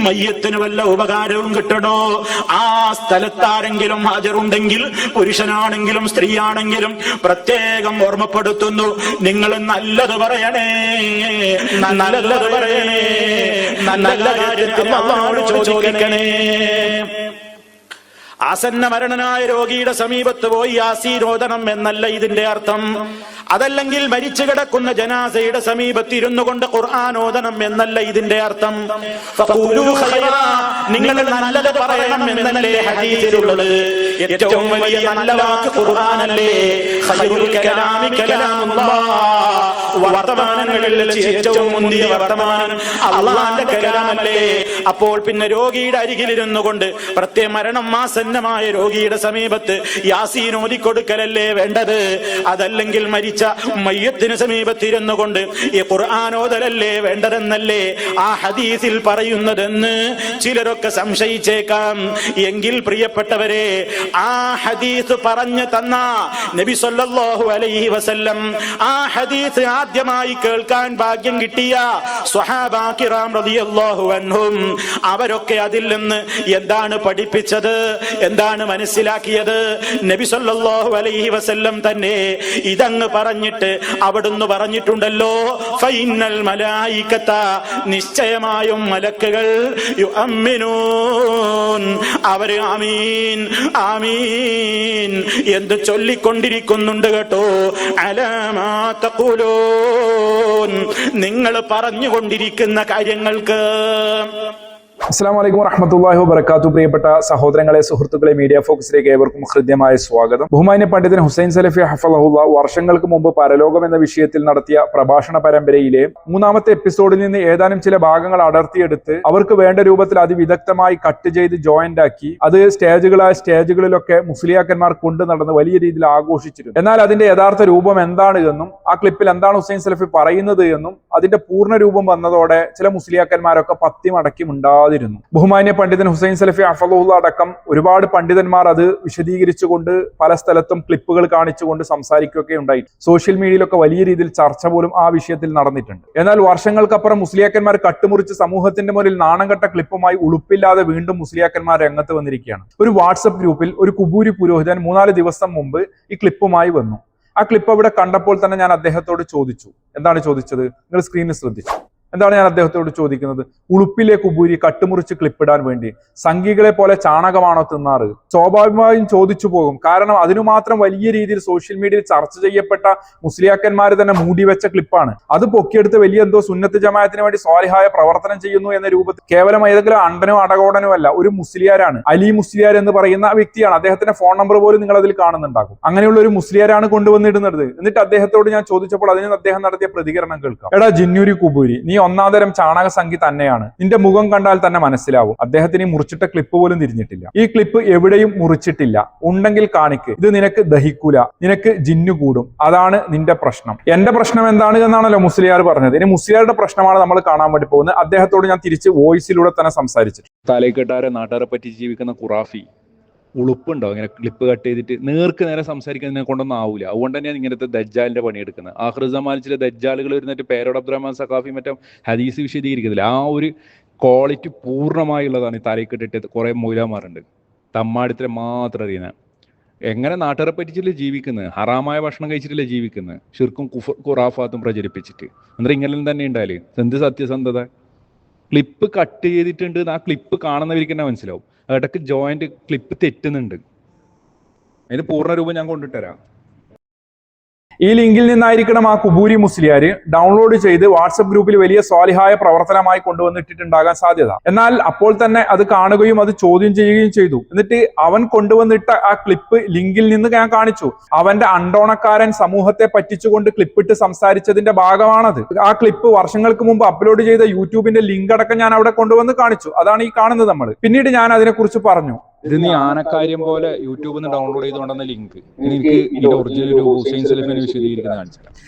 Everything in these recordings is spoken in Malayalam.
മയ്യത്തിന് വല്ല ഉപകാരവും കിട്ടണോ? ആ സ്ഥലത്താരെങ്കിലും ഹാജരുണ്ടെങ്കിൽ, പുരുഷനാണെങ്കിലും സ്ത്രീയാണെങ്കിലും പ്രത്യേകം ഓർമ്മപ്പെടുത്തുന്നു, നിങ്ങൾ നല്ലത് പറയണേ, നല്ലത് പറയണേ, നല്ല കാര്യത്തിന് അല്ലാഹുവോട് ചോദിക്കണേ. ആസന്ന മരണനായ രോഗിയുടെ സമീപത്ത് പോയി യാസീൻ ഓതണം എന്നല്ല ഇതിന്റെ അർത്ഥം. അതല്ലെങ്കിൽ മരിച്ചു കിടക്കുന്ന ജനാസയുടെ സമീപത്ത് ഇരുന്നു കൊണ്ട് ഖുർആൻ ഓതണം എന്നല്ല ഇതിന്റെ അർത്ഥം. ഫഖൂലൂ ഖൈറാ, നിങ്ങൾ നല്ലത് പറയണം എന്നല്ലേ ഹദീസിലുള്ളത്. ഏറ്റവും വലിയ നല്ല വാക്ക് ഖുർആനല്ലേ. ഖൈറുൽ കലാമി കലാമുല്ലാഹ്, വർത്തമാനങ്ങളിൽ ഏറ്റവും മുന്തിയ വർത്തമാനം അല്ലാഹുവിന്റെ കലാമല്ലേ. അപ്പോൾ പിന്നെ രോഗിയുടെ അരികിലിരുന്നു കൊണ്ട് പ്രത്യേക മരണം ആസന്നമായ രോഗിയുടെ സമീപത്ത് യാസീൻ ഓതിക്കൊടുക്കലല്ലേ വേണ്ടത്. അതല്ലെങ്കിൽ മരിച്ച മയ്യത്തിന് സമീപത്തിരുന്നു കൊണ്ട് ഈ ഖുർആൻ ഓതലല്ലേ വേണ്ടതെന്നല്ലേ ആ ഹദീസിൽ പറയുന്നതെന്ന് ചിലരൊക്കെ സംശയിച്ചേക്കാം. എങ്കിൽ പ്രിയപ്പെട്ടവരെ, ആ ഹദീസ് പറഞ്ഞു തന്ന നബി സല്ലല്ലാഹു അലൈഹി വസല്ലം, ആ ഹദീസ് ആദ്യമായി കേൾക്കാൻ ഭാഗ്യം കിട്ടിയ സ്വഹാബാ കിറാം റളിയല്ലാഹു അൻഹും, അവരൊക്കെ അതിൽ നിന്ന് എന്താണ് പഠിപ്പിച്ചത്, എന്താണ് മനസ്സിലാക്കിയത്? നബി സല്ലല്ലാഹു അലൈഹി വസല്ലം തന്നെ ഇതങ്ങ് പറഞ്ഞിട്ട് അവിടുന്ന് പറഞ്ഞിട്ടുണ്ടല്ലോ, ഫൈനൽ മലായികത, നിശ്ചയമായും മലക്കുകൾ യുഅമ്മിനൂൻ, അവര് ആമീൻ ആമീൻ എന്ന് ചൊല്ലിക്കൊണ്ടിരിക്കുന്നുണ്ട് കേട്ടോ. അലാ മാ തഖൂലൂൻ, നിങ്ങൾ പറഞ്ഞുകൊണ്ടിരിക്കുന്ന കാര്യങ്ങൾക്ക്. അസ്സലാമു അലൈക്കും വറഹ്മത്തുള്ളാഹി വബറകാതുഹു. പ്രിയപ്പെട്ട സഹോദരങ്ങളെ, സുഹൃത്തുക്കളെ, മീഡിയ ഫോക്കസിലേക്ക് ഏവർക്കും ഹൃദ്യമായ സ്വാഗതം. ബഹുമാന്യ പണ്ഡിതൻ ഹുസൈൻ സലഫി ഹഫളഹുല്ലാഹ് വർഷങ്ങൾക്ക് മുമ്പ് പരലോകം എന്ന വിഷയത്തിൽ നടത്തിയ പ്രഭാഷണ പരമ്പരയിലെ 3-ാമത്തെ എപ്പിസോഡിൽ നിന്ന് ഏതാനും ചില ഭാഗങ്ങൾ അടർത്തിയെടുത്ത് അവർക്ക് വേണ്ട രൂപത്തിൽ അതിവിദഗ്ധമായി കട്ട് ചെയ്ത് ജോയിന്റ് ആക്കി അത് സ്റ്റേജുകളിലൊക്കെ മുസ്ലിയാക്കന്മാർ കൊണ്ടു നടന്ന് വലിയ രീതിയിൽ ആഘോഷിച്ചിരുന്നു. എന്നാൽ അതിന്റെ യഥാർത്ഥ രൂപം എന്താണ് എന്നും ആ ക്ലിപ്പിൽ എന്താണ് ഹുസൈൻ സലഫി പറയുന്നത് എന്നും അതിന്റെ പൂർണ്ണ രൂപം വന്നതോടെ ചില മുസ്ലിയാക്കന്മാരൊക്കെ പത്തിമടക്കി ഉണ്ടാകും. ബഹുമാന്യ പണ്ഡിതൻ ഹുസൈൻ സലഫി ഹഫളഹുല്ലാഹ് അടക്കം ഒരുപാട് പണ്ഡിതന്മാർ അത് വിശദീകരിച്ചുകൊണ്ട് പല സ്ഥലത്തും ക്ലിപ്പുകൾ കാണിച്ചുകൊണ്ട് സംസാരിക്കുകയൊക്കെ ഉണ്ടായി. സോഷ്യൽ മീഡിയയിലൊക്കെ വലിയ രീതിയിൽ ചർച്ച പോലും ആ വിഷയത്തിൽ നടന്നിട്ടുണ്ട്. എന്നാൽ വർഷങ്ങൾക്കപ്പുറം മുസ്ലിയാക്കന്മാർ കട്ടുമുറിച്ച് സമൂഹത്തിന്റെ മുന്നിൽ നാണം കെട്ട ക്ലിപ്പുമായി ഉളുപ്പില്ലാതെ വീണ്ടും മുസ്ലിയാക്കന്മാർ രംഗത്ത് വന്നിരിക്കുകയാണ്. ഒരു വാട്സപ്പ് ഗ്രൂപ്പിൽ ഒരു കുബൂരി പുരോഹിതൻ 3-4 ദിവസം മുമ്പ് ഈ ക്ലിപ്പുമായി വന്നു. ആ ക്ലിപ്പ് അവിടെ കണ്ടപ്പോൾ തന്നെ ഞാൻ അദ്ദേഹത്തോട് ചോദിച്ചു. എന്താണ് ചോദിച്ചത്? നിങ്ങൾ സ്ക്രീനിൽ ശ്രദ്ധിച്ചു. എന്താണ് ഞാൻ അദ്ദേഹത്തോട് ചോദിക്കുന്നത്? ഉളുപ്പിലെ കുബൂരി കട്ടുമുറിച്ച് ക്ലിപ്പിടാൻ വേണ്ടി സംഘികളെ പോലെ ചാണകമാണോ തിന്നാറ്? സ്വാഭാവികമായും ചോദിച്ചു പോകും. കാരണം അതിനു മാത്രം വലിയ രീതിയിൽ സോഷ്യൽ മീഡിയയിൽ ചർച്ച ചെയ്യപ്പെട്ട മുസ്ലിയാക്കന്മാർ തന്നെ മൂടിവെച്ച ക്ലിപ്പാണ്. അത് പൊക്കിയെടുത്ത് വലിയ എന്തോ സുന്നത്ത് ജമാഅത്തിന് വേണ്ടി സ്വാലിഹായ പ്രവർത്തനം ചെയ്യുന്നു എന്ന രൂപത്തിൽ കേവലം ഏതെങ്കിലും അണ്ടനോ അടകോടനോ അല്ല, ഒരു മുസ്ലിയാരാണ്. അലി മുസ്ലിയാർ എന്ന് പറയുന്ന വ്യക്തിയാണ്. അദ്ദേഹത്തിന്റെ ഫോൺ നമ്പർ പോലും നിങ്ങൾ അതിൽ കാണുന്നുണ്ടാകും. അങ്ങനെയുള്ള ഒരു മുസ്ലിയാരാണ് കൊണ്ടുവന്നിടുന്നത്. എന്നിട്ട് അദ്ദേഹത്തോട് ഞാൻ ചോദിച്ചപ്പോൾ അതിന് അദ്ദേഹം നടത്തിയ പ്രതികരണം കേൾക്കാം. എടാ ജിന്നൂരി കുബൂരി, നീ ഒന്നാന്തരം ചാണക സംഖ്യ തന്നെയാണ്. നിന്റെ മുഖം കണ്ടാൽ തന്നെ മനസ്സിലാവും. അദ്ദേഹത്തിന് മുറിച്ചിട്ട ക്ലിപ്പ് പോലും തിരിഞ്ഞിട്ടില്ല. ഈ ക്ലിപ്പ് എവിടെയും മുറിച്ചിട്ടില്ല. ഉണ്ടെങ്കിൽ കാണിക്ക്. ഇത് നിനക്ക് ദഹിക്കൂല, നിനക്ക് ജിന്നു കൂടും, അതാണ് നിന്റെ പ്രശ്നം. എന്റെ പ്രശ്നം എന്താണ് എന്നാണല്ലോ മുസ്ലിയാർ പറഞ്ഞത്. ഇനി മുസ്ലിയാരുടെ പ്രശ്നമാണ് നമ്മൾ കാണാൻ വേണ്ടി പോകുന്നത്. അദ്ദേഹത്തോട് ഞാൻ തിരിച്ച് വോയിസിലൂടെ തന്നെ സംസാരിച്ചു. തലക്കെട്ടാരെ നാട്ടുകാരെ പറ്റി ജീവിക്കുന്ന ഖുറാഫി ഉളുപ്പുണ്ടോ? ഇങ്ങനെ ക്ലിപ്പ് കട്ട് ചെയ്തിട്ട് നേർക്ക് നേരെ സംസാരിക്കുന്നതിനെ കൊണ്ടൊന്നും ആവില്ല. അതുകൊണ്ട് തന്നെയാണ് ഇങ്ങനത്തെ ദജ്ജാലിന്റെ പണിയെടുക്കുന്നത്. ആഖിറുസമാനിൽ ചില ദജ്ജാലുകൾ വരുന്നിട്ട് പേരോട് അബ്ദുറഹ്മാൻ സഖാഫി മറ്റേ ഹദീസ് വിശദീകരിക്കുന്നില്ല. ആ ഒരു ക്വാളിറ്റി പൂർണ്ണമായുള്ളതാണ് ഈ തലക്കെട്ടിട്ട് കുറെ മൗലമാരുണ്ട്. തമ്മാടിത്തരം മാത്രം അറിയുന്നത്. എങ്ങനെ നാട്ടുകാരെ പറ്റിച്ചില്ലേ ജീവിക്കുന്നത്? ഹറാമായ ഭക്ഷണം കഴിച്ചിട്ടില്ലേ ജീവിക്കുന്നത്? ഷിർക്കും ഖുറാഫാത്തും പ്രചരിപ്പിച്ചിട്ട് എന്നിട്ട് ഇങ്ങനെ തന്നെ ഉണ്ടായാല് എന്ത് സത്യസന്ധത? ക്ലിപ്പ് കട്ട് ചെയ്തിട്ടുണ്ട്. ആ ക്ലിപ്പ് കാണുന്നവർക്ക് തന്നെ മനസ്സിലാവും. ഇടയ്ക്ക് ജോയിന്റ് ക്ലിപ്പ് തെറ്റുന്നുണ്ട്. അതിന് പൂർണ്ണ രൂപം ഞാൻ കൊണ്ടുതരാം. ഈ ലിങ്കിൽ നിന്നായിരിക്കണം ആ കുബൂരി മുസ്ലിയാർ ഡൗൺലോഡ് ചെയ്ത് വാട്സപ്പ് ഗ്രൂപ്പിൽ വലിയ സ്വാലിഹായ പ്രവർത്തനമായി കൊണ്ടുവന്നിട്ടുണ്ടാകാൻ സാധ്യത. എന്നാൽ അപ്പോൾ തന്നെ അത് കാണുകയും അത് ചോദ്യം ചെയ്യുകയും ചെയ്തു. എന്നിട്ട് അവൻ കൊണ്ടുവന്നിട്ട ആ ക്ലിപ്പ് ലിങ്കിൽ നിന്ന് ഞാൻ കാണിച്ചു. അവന്റെ അണ്ടോണക്കാരൻ സമൂഹത്തെ പറ്റിച്ചുകൊണ്ട് ക്ലിപ്പിട്ട് സംസാരിച്ചതിന്റെ ഭാഗമാണത്. ആ ക്ലിപ്പ് വർഷങ്ങൾക്ക് മുമ്പ് അപ്ലോഡ് ചെയ്ത യൂട്യൂബിന്റെ ലിങ്ക് അടക്കം ഞാൻ അവിടെ കൊണ്ടുവന്ന് കാണിച്ചു. അതാണ് ഈ കാണുന്നത് നമ്മൾ. പിന്നീട് ഞാൻ അതിനെക്കുറിച്ച് പറഞ്ഞു. ഇത് നീ ആനക്കാര്യം പോലെ യൂട്യൂബിൽ നിന്ന് ഡൗൺലോഡ് ചെയ്തുകൊണ്ടെന്ന ലിങ്ക് എനിക്ക് ഇതിന്റെ ഒറിജിനൽ ഹുസൈൻ സലഫിനെ വിശദീകരിക്കുന്നത് കാണിച്ചു.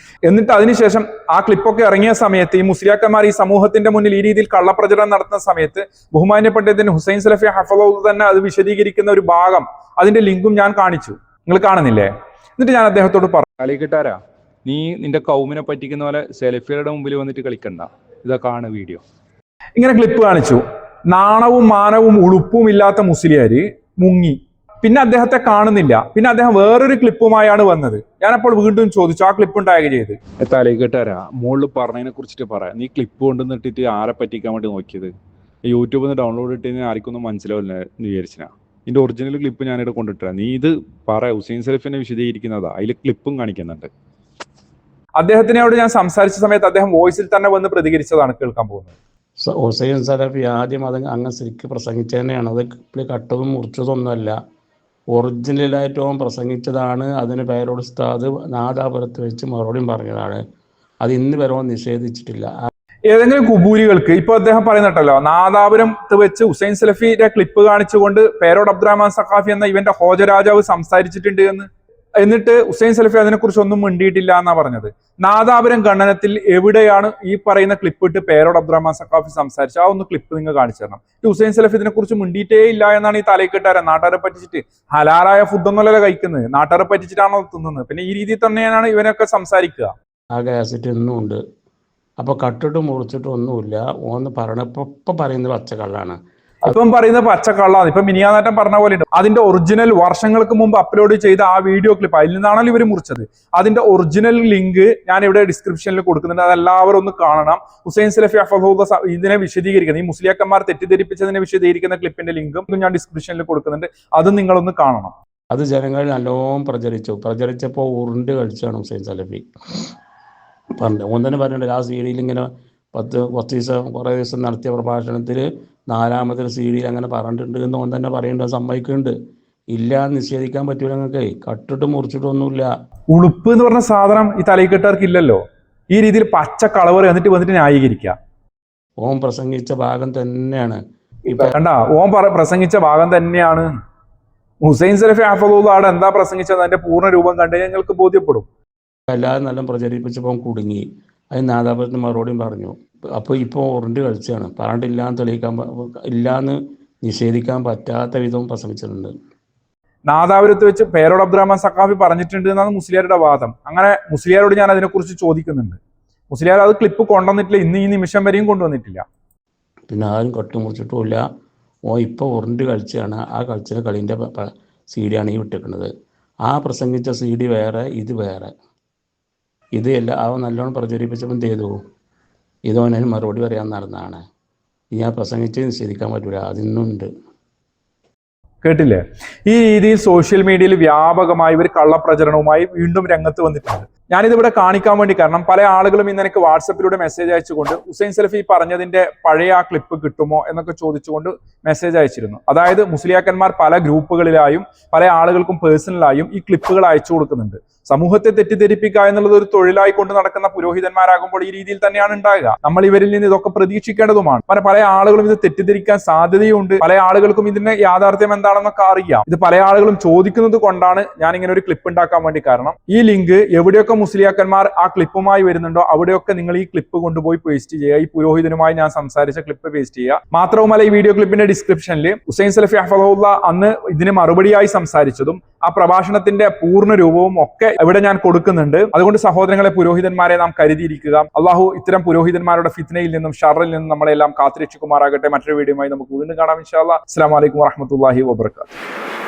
എന്നിട്ട് അതിനുശേഷം ആ ക്ലിപ്പൊക്കെ ഇറങ്ങിയ സമയത്ത് ഈ മുസ്ലിയാക്കന്മാർ ഈ സമൂഹത്തിന്റെ മുന്നിൽ ഈ രീതിയിൽ കള്ളപ്രചരണം നടത്തുന്ന സമയത്ത് ബഹുമാന്യ പണ്ഡിതൻ ഹുസൈൻ സലഫി ഹഫളഹുല്ലാഹ് തന്നെ അത് വിശദീകരിക്കുന്ന ഒരു ഭാഗം, അതിന്റെ ലിങ്കും ഞാൻ കാണിച്ചു. നിങ്ങൾ കാണുന്നില്ലേ? എന്നിട്ട് ഞാൻ അദ്ദേഹത്തോട് പറഞ്ഞു, കളിക്കിട്ടാരാ നീ നിന്റെ കൗമിനെ പറ്റിക്കുന്ന പോലെ സെലഫിയുടെ മുമ്പിൽ വന്നിട്ട് കളിക്കണ്ട. ഇതാ കാണു വീഡിയോ. ഇങ്ങനെ ക്ലിപ്പ് കാണിച്ചു. നാണവും മാനവും ഉളുപ്പും ഇല്ലാത്ത മുസ്ലിയാര് മുങ്ങി. പിന്നെ അദ്ദേഹത്തെ കാണുന്നില്ല. പിന്നെ അദ്ദേഹം വേറൊരു ക്ലിപ്പുമായാണ് വന്നത്. ഞാനപ്പോൾ വീണ്ടും ചോദിച്ചു, ആ ക്ലിപ്പ് ഉണ്ടാകുക ചെയ്ത് തലയിക്കെട്ടാരാ മുകളിൽ പറഞ്ഞതിനെ കുറിച്ചിട്ട് പറയാം. നീ ക്ലിപ്പ് കൊണ്ടുവന്നിട്ടിട്ട് ആരെ പറ്റിക്കാൻ വേണ്ടി നോക്കിയത്? യൂട്യൂബിൽ നിന്ന് ഡൗൺലോഡ് ഇട്ട് ആർക്കൊന്നും മനസ്സിലാവില്ല എന്ന് വിചാരിച്ചാ. ഇതിന്റെ ഒറിജിനൽ ക്ലിപ്പ് ഞാനിവിടെ കൊണ്ടിട്ടാ. നീ ഇത് പറ. ഹുസൈൻ സലഫിനെ വിശദീകരിക്കുന്നതാ, അതിൽ ക്ലിപ്പും കാണിക്കുന്നുണ്ട്. അദ്ദേഹത്തിനോട് ഞാൻ സംസാരിച്ച സമയത്ത് അദ്ദേഹം വോയിസിൽ തന്നെ വന്ന് പ്രതികരിച്ചതാണ് കേൾക്കാൻ പോകുന്നത്. ഹുസൈൻ സലഫി ആദ്യം അത് അങ്ങ് ശരിക്കും പ്രസംഗിച്ചു തന്നെയാണ്. അത് കട്ടതും മുറിച്ചതൊന്നുമല്ല, ഒറിജിനലായിട്ട് അവൻ പ്രസംഗിച്ചതാണ്. അതിന് പേരോട് ഉസ്താദ് നാദാപുരത്ത് വെച്ച് മറുപടിയും പറഞ്ഞതാണ്. അത് ഇന്ന് വരെ നിഷേധിച്ചിട്ടില്ല. ഏതെങ്കിലും കുബൂരികൾക്ക് ഇപ്പൊ അദ്ദേഹം പറയുന്നുണ്ടല്ലോ, നാദാപുരത്ത് വെച്ച് ഹുസൈൻ സലഫിയുടെ ക്ലിപ്പ് കാണിച്ചുകൊണ്ട് പേരോട് അബ്ദുറഹ്മാൻ സഖാഫി എന്ന ഇവന്റെ ഹോജരാജാവ് സംസാരിച്ചിട്ടുണ്ട് എന്നിട്ട് ഹുസൈൻ സലഫി അതിനെക്കുറിച്ച് ഒന്നും മിണ്ടിയിട്ടില്ല എന്നാ പറഞ്ഞത്. നാദാപുരം ഖണ്ഡനത്തിൽ എവിടെയാണ് ഈ പറയുന്ന ക്ലിപ്പ് ഇട്ട് പേരോട് അബ്ദുറഹ്മാൻ സഖാഫി സംസാരിച്ചത്? ആ ഒന്ന് ക്ലിപ്പ് നിങ്ങൾ കാണിച്ചു തരണം. ഹുസൈൻ സലഫി ഇതിനെക്കുറിച്ച് മിണ്ടിയിട്ടേ ഇല്ല എന്നാണ് ഈ തലയിക്കെട്ടാരൻ. നാട്ടുകാരെ പറ്റിച്ചിട്ട് ഹലാലായ ഫുഡൊന്നുമല്ലല്ലോ കഴിക്കുന്നത്, നാട്ടുകാരെ പറ്റിച്ചിട്ടാണോ തിന്നുന്നത്? പിന്നെ ഈ രീതിയിൽ തന്നെയാണ് ഇവനൊക്കെ സംസാരിക്കുക. ആ കാസറ്റ് ഇന്നും ഉണ്ട്. അപ്പൊ കട്ടിട്ടും മുറിച്ചിട്ടും ഒന്നുമില്ല. ഓന്ന് ഇപ്പൊ പറയുന്നത് പച്ചക്കള്ളാണ്. ഇപ്പം പറയുന്നത് പച്ചക്കള്ളാണ്. ഇപ്പൊ മിനിയാനാട്ടം പറഞ്ഞ പോലെ ഉണ്ട്. അതിന്റെ ഒറിജിനൽ വർഷങ്ങൾക്ക് മുമ്പ് അപ്ലോഡ് ചെയ്ത ആ വീഡിയോ ക്ലിപ്പ്, അതിൽ നിന്നാണല്ലോ ഇവർ മുറിച്ചത്. അതിന്റെ ഒറിജിനൽ ലിങ്ക് ഞാൻ ഇവിടെ ഡിസ്ക്രിപ്ഷനിൽ കൊടുക്കുന്നുണ്ട്. അതെല്ലാവരും ഒന്ന് കാണണം. ഹുസൈൻ സലഫി ഹഫളഹുല്ലാ ഇതിനെ വിശദീകരിക്കുന്നത്, ഈ മുസ്ലിയാക്കന്മാർ തെറ്റിദ്ധരിപ്പിച്ചതിനെ വിശദീകരിക്കുന്ന ക്ലിപ്പിന്റെ ലിങ്കും ഞാൻ ഡിസ്ക്രിപ്ഷനിൽ കൊടുക്കുന്നുണ്ട്. അതും നിങ്ങളൊന്ന് കാണണം. അത് ജനങ്ങളിൽ നല്ലോണം പ്രചരിച്ചപ്പോൾ ഉരുണ്ട് കളിച്ചാണ് ഹുസൈൻ സലഫി പറഞ്ഞു. ഒന്നിനെ പറഞ്ഞിട്ടുണ്ട്, ആ സീഡിയിൽ ഇങ്ങനെ കുറേ ദിവസം നടത്തിയ പ്രഭാഷണത്തിൽ 4ാമത്തെ സീഡിയിൽ അങ്ങനെ പറഞ്ഞിട്ടുണ്ട് എന്ന് ഓൻ തന്നെ പറയുന്നുണ്ട്. സമ്മതിക്കുന്നുണ്ട്. ഇല്ല നിഷേധിക്കാൻ പറ്റൂല. ഞങ്ങൾക്ക് കട്ടിട്ട് മുറിച്ചിട്ടൊന്നുമില്ല. ഉളുപ്പ് എന്ന് പറഞ്ഞ സാധനം ഈ തലയിക്കെട്ടാർക്ക് ഇല്ലല്ലോ. ഈ രീതിയിൽ പച്ച കളവർ വന്നിട്ട് ന്യായീകരിക്കുക. ഓൻ പ്രസംഗിച്ച ഭാഗം തന്നെയാണ് കണ്ട, ഓൻ പ്രസംഗിച്ച ഭാഗം തന്നെയാണ്. ഹുസൈൻ സലഫി ഹഫളഹുല്ലാ അവിടെ എന്താ പ്രസംഗിച്ചത് അതിന്റെ പൂർണ്ണ രൂപം കണ്ട് ഞങ്ങൾക്ക് ബോധ്യപ്പെടും. എല്ലാവരും നല്ല പ്രചരിപ്പിച്ചപ്പോൾ കുടുങ്ങി. അതിന് നാദാപുരത്തിന് മറുപടിയും പറഞ്ഞു. അപ്പോൾ ഇപ്പോൾ ഉരുണ്ട് കളിച്ചാണ്. പറഞ്ഞിട്ടില്ലാന്ന് ഇല്ലാന്ന് നിഷേധിക്കാൻ പറ്റാത്ത വിധവും പ്രസംഗിച്ചിട്ടുണ്ട്. നാദാപുരത്ത് വെച്ച് പേരോട് അബ്ദുറഹ്മാൻ സഖാഫി പറഞ്ഞിട്ടുണ്ട് എന്നാണ് മുസ്ലിയാരുടെ വാദം. അങ്ങനെ മുസ്ലിയാരോട് ഞാൻ അതിനെക്കുറിച്ച് ചോദിക്കുന്നുണ്ട്. മുസ്ലിയാർ അത് ക്ലിപ്പ് കൊണ്ടുവന്നിട്ടില്ല. ഇന്ന് ഈ നിമിഷം വരെയും കൊണ്ടുവന്നിട്ടില്ല. പിന്നെ ആരും കട്ടുമുറിച്ചിട്ടുമില്ല. ഇപ്പോൾ ഉരുണ്ട് കളിച്ചാണ്. ആ കളിച്ച കളീൻ്റെ CD ഈ വിട്ടിരിക്കുന്നത്. ആ പ്രസംഗിച്ച CD വേറെ, ഇത് വേറെ. ഇത് അവൻ നല്ലോണം പ്രചരിപ്പിച്ചപ്പോൾ എന്ത് ചെയ്തു? ഇതോനതിന് മറുപടി പറയാൻ നടന്നതാണ്. ഞാൻ പ്രസംഗിച്ച് നിഷേധിക്കാൻ പറ്റൂല. അതിന്നുണ്ട്. കേട്ടില്ലേ? ഈ രീതിയിൽ സോഷ്യൽ മീഡിയയിൽ വ്യാപകമായി ഇവർ കള്ളപ്രചരണവുമായി വീണ്ടും രംഗത്ത് വന്നിട്ടുണ്ട്. ഞാനിതിവിടെ കാണിക്കാൻ വേണ്ടി കാരണം പല ആളുകളും ഇന്ന് എനിക്ക് വാട്സപ്പിലൂടെ മെസ്സേജ് അയച്ചുകൊണ്ട് ഹുസൈൻ സലഫി പറഞ്ഞതിന്റെ പഴയ ആ ക്ലിപ്പ് കിട്ടുമോ എന്നൊക്കെ ചോദിച്ചുകൊണ്ട് മെസ്സേജ് അയച്ചിരുന്നു. അതായത് മുസ്ലിയാക്കന്മാർ പല ഗ്രൂപ്പുകളിലായും പല ആളുകൾക്കും പേഴ്സണലായും ഈ ക്ലിപ്പുകൾ അയച്ചു കൊടുക്കുന്നുണ്ട്. സമൂഹത്തെ തെറ്റിദ്ധരിപ്പിക്കുക എന്നുള്ളത് ഒരു തൊഴിലായി കൊണ്ട് നടക്കുന്ന പുരോഹിതന്മാരാകുമ്പോൾ ഈ രീതിയിൽ തന്നെയാണ് ഉണ്ടാകുക. നമ്മൾ ഇവരിൽ നിന്ന് ഇതൊക്കെ പ്രതീക്ഷിക്കേണ്ടതുമാണ്. പല ആളുകളും ഇത് തെറ്റിദ്ധരിക്കാൻ സാധ്യതയുണ്ട്. പല ആളുകൾക്കും ഇതിന്റെ യാഥാർത്ഥ്യം എന്താണെന്നൊക്കെ അറിയാം. ഇത് പല ആളുകളും ചോദിക്കുന്നത് കൊണ്ടാണ് ഞാൻ ഇങ്ങനെ ഒരു ക്ലിപ്പ് ഉണ്ടാക്കാൻ വേണ്ടി കാരണം. ഈ ലിങ്ക് എവിടെയൊക്കെ മുസ്ലിയാക്കന്മാർ ആ ക്ലിപ്പുമായി വരുന്നുണ്ടോ അവിടെയൊക്കെ നിങ്ങൾ ഈ ക്ലിപ്പ് കൊണ്ടുപോയി പേസ്റ്റ് ചെയ്യുക. ഈ പുരോഹിതനുമായി ഞാൻ സംസാരിച്ച ക്ലിപ്പ് പേസ്റ്റ് ചെയ്യുക. മാത്രവുമല്ല, ഈ വീഡിയോ ക്ലിപ്പിന്റെ ഡിസ്ക്രിപ്ഷനിൽ ഹുസൈൻ സലഫി ഹഫളഹുല്ലാ അന്ന് ഇതിന് മറുപടിയായി സംസാരിച്ചതും ആ പ്രഭാഷണത്തിന്റെ പൂർണ്ണ രൂപവും ഒക്കെ ഇവിടെ ഞാൻ കൊടുക്കുന്നുണ്ട്. അതുകൊണ്ട് സഹോദരങ്ങളെ, പുരോഹിതന്മാരെ നാം കരുതിയിരിക്കുക. അള്ളാഹു ഇത്തരം പുരോഹിതന്മാരുടെ ഫിത്നയിൽ നിന്നും ഷർറിൽ നിന്നും നമ്മളെല്ലാം കാത്തുരക്ഷിക്കുമാറാകട്ടെ. മറ്റൊരു വീഡിയോയുമായി നമുക്ക് വീണ്ടും കാണാം ഇൻഷാ അല്ലാഹ്. അസ്സലാമു അലൈക്കും വറഹ്മത്തുള്ളാഹി വബറകാതുഹു.